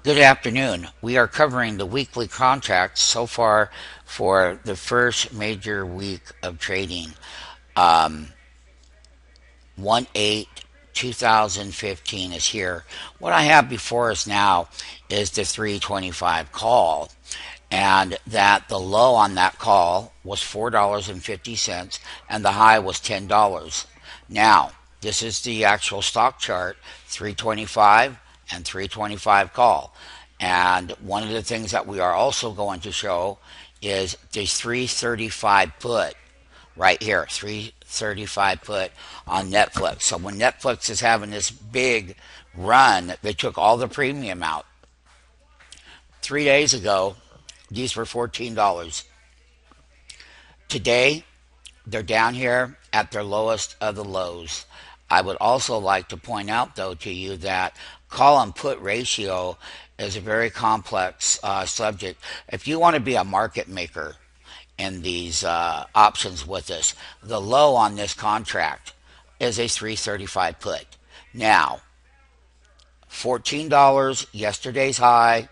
Good afternoon. We are covering the weekly contracts so far for the first major week of trading. Um, 1/8 2015 is here. What I have before us now is the 325 call, and that the low on that call was $4.50 and the high was $10. Now, this is the actual stock chart, 325 and 325 call. And one of the things that we are also going to show is the 335 put right here, 335 put on Netflix. So when Netflix is having this big run, they took all the premium out. 3 days ago, these were $14. Today, they're down here at their lowest of the lows. I would also like to point out, though, to you that call and put ratio is a very complex subject. If you want to be a market maker in these options with us, the low on this contract is a 335 put. Now, $14, yesterday's high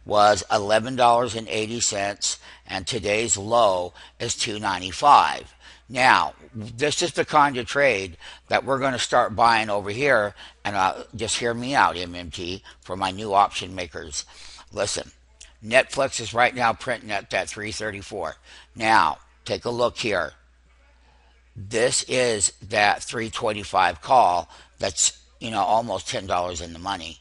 was $11.80, and today's low is $2.95. Now, this is the kind of trade that we're going to start buying over here, and just hear me out, MMT, for my new option makers. Listen, Netflix is right now printing at that 334. Now, take a look here. This is that 325 call that's, almost $10 in the money.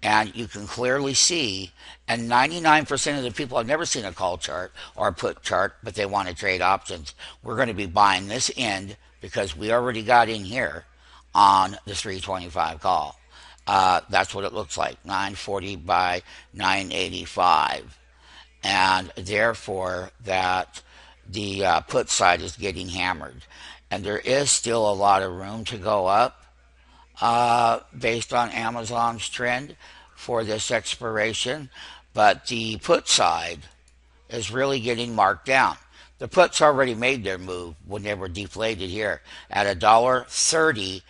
And you can clearly see, and 99% of the people have never seen a call chart or a put chart, but they want to trade options. We're going to be buying this end because we already got in here on the 325 call. That's what it looks like, 940 by 985. And therefore, that the put side is getting hammered. And there is still a lot of room to go up based on Amazon's trend for this expiration, but the put side is really getting marked down. The puts already made their move when they were deflated here at $1.30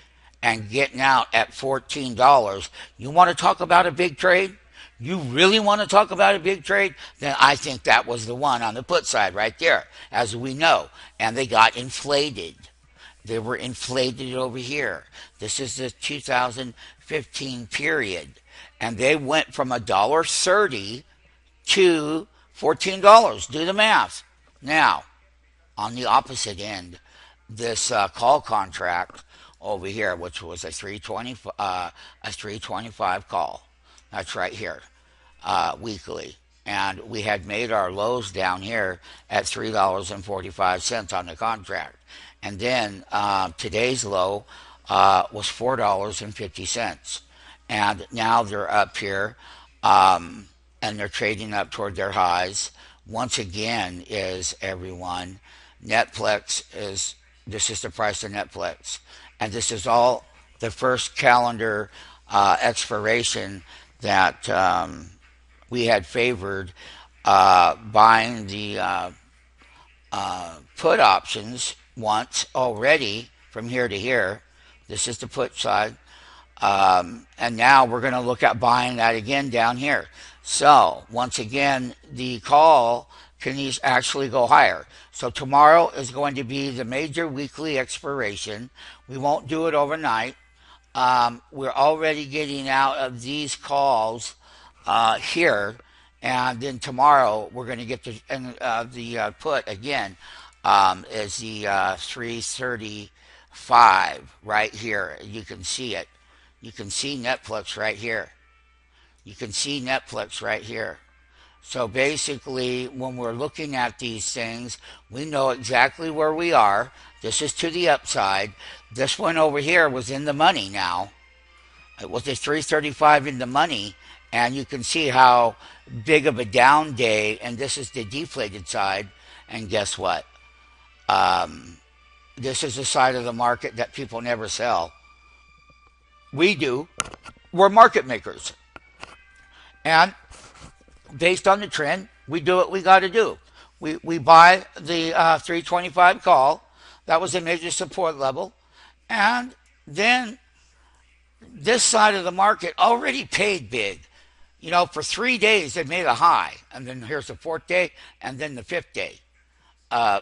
and getting out at $14. You want to talk about a big trade? You really want to talk about a big trade? Then I think that was the one on the put side right there, as we know. And they got inflated. They were inflated over here. This is the 2015 period. And they went from $1.30 to $14. Do the math. Now, on the opposite end, this call contract over here, which was a 325 call. That's right here, weekly. And we had made our lows down here at $3.45 on the contract. And then today's low was $4.50. And now they're up here, and they're trading up toward their highs. Once again, is everyone, this is the price of Netflix. And this is all the first calendar expiration that we had favored buying the put options once already from here to here. This is the put side. And now we're going to look at buying that again down here. So once again, the call can actually go higher. So tomorrow is going to be the major weekly expiration. We won't do it overnight. We're already getting out of these calls here, and then tomorrow we're going to get the put again. Is the 335 right here. You can see it. You can see Netflix right here. You can see Netflix right here. So basically, when we're looking at these things, we know exactly where we are. This is to the upside. This one over here was in the money now. It was a 335 in the money, and you can see how big of a down day, and this is the deflated side. And guess what? This is the side of the market that people never sell. We do. We're market makers. And based on the trend, we do what we got to do. We buy the 325 call. That was a major support level. And then this side of the market already paid big. For 3 days they made a high, and then here's the fourth day, and then the fifth day.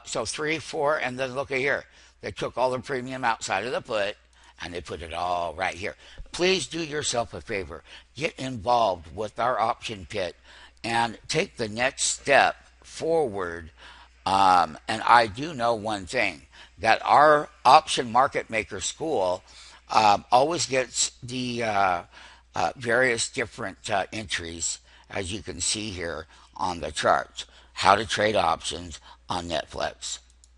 So three, four, and then look at here. They took all the premium outside of the put, and they put it all right here. Please do yourself a favor. Get involved with our option pit and take the next step forward. And I do know one thing, that our option market maker school always gets the various different entries, as you can see here on the charts. How to trade options on Netflix.